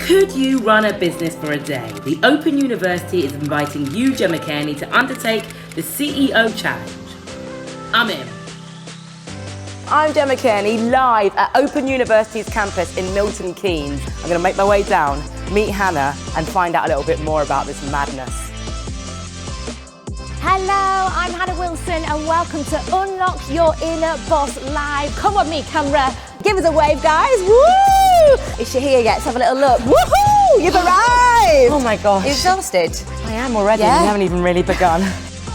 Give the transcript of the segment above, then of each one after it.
Could you run a business for a day? The Open University is inviting you, Gemma Cairney, to undertake the CEO Challenge. I'm in. I'm Gemma Cairney, live at Open University's campus in Milton Keynes. I'm going to make my way down, meet Hannah, and find out a little bit more about this madness. Hello, I'm Hannah Wilson and welcome to Unlock Your Inner Boss Live. Come on me, camera. Give us a wave, guys. Woo! Is she here yet? Let's have a little look. Woohoo! You've arrived! Oh my gosh. You're exhausted? I am already. Yeah. We haven't even really begun.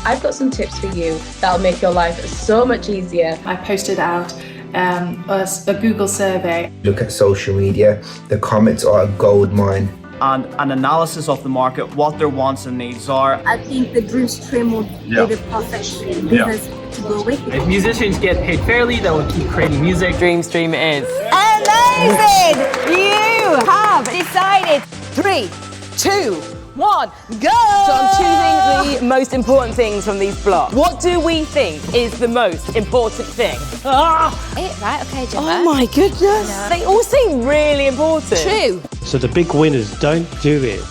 I've got some tips for you that'll make your life so much easier. I posted out a Google survey. Look at social media. The comments are a gold mine. And an analysis of the market, what their wants and needs are. I think the dream stream will be the perfect business to go with. If musicians get paid fairly, they will keep creating music. Dream stream it is. Amazing! You have decided. 3, 2, 1, go! So I'm choosing the most important things from these blocks. What do we think is the most important thing? Right, okay, Gemma. Oh my goodness. They all seem really important. True. So the big winners don't do it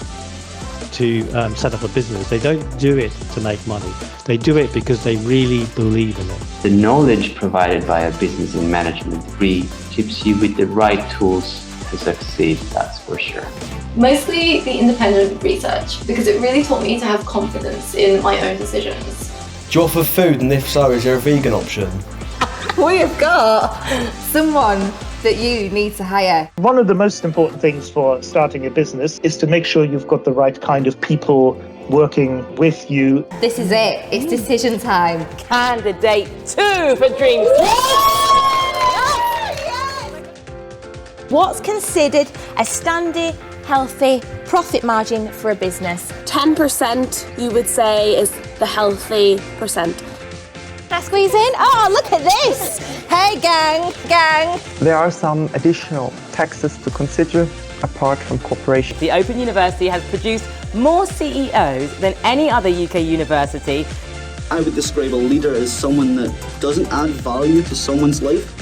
to set up a business. They don't do it to make money. They do it because they really believe in it. The knowledge provided by a business and management degree gives you with the right tools to succeed, that's for sure. Mostly the independent research, because it really taught me to have confidence in my own decisions. Do you offer food, and if so, is there a vegan option? We have got someone that you need to hire. One of the most important things for starting a business is to make sure you've got the right kind of people working with you. This is it. It's decision time. Candidate 2 for Dreams. What's considered a standard, healthy profit margin for a business? 10% you would say is the healthy percent. Can I squeeze in? Oh, look at this. Hey, gang. There are some additional taxes to consider apart from corporation. The Open University has produced more CEOs than any other UK university. I would describe a leader as someone that doesn't add value to someone's life,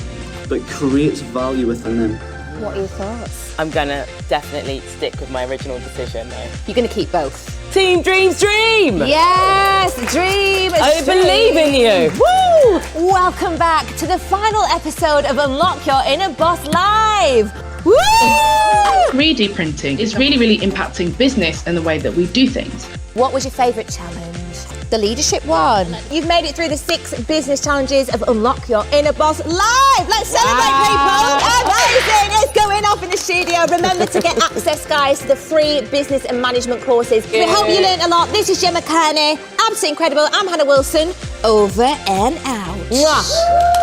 but creates value within them. What are your thoughts? I'm gonna definitely stick with my original decision though. You're gonna keep both. Team Dreams Dream! Yes, dream. I believe in you. Woo! Welcome back to the final episode of Unlock Your Inner Boss Live. Woo! 3D printing is really impacting business and the way that we do things. What was your favourite challenge? The leadership one. You've made it through the 6 business challenges of Unlock Your Inner Boss Live. Let's celebrate, people. Amazing. It's going off in the studio. Remember to get access, guys, to the free business and management courses. We hope you learned a lot. This is Gemma Cairney. Absolutely incredible. I'm Hannah Wilson. Over and out. Mwah.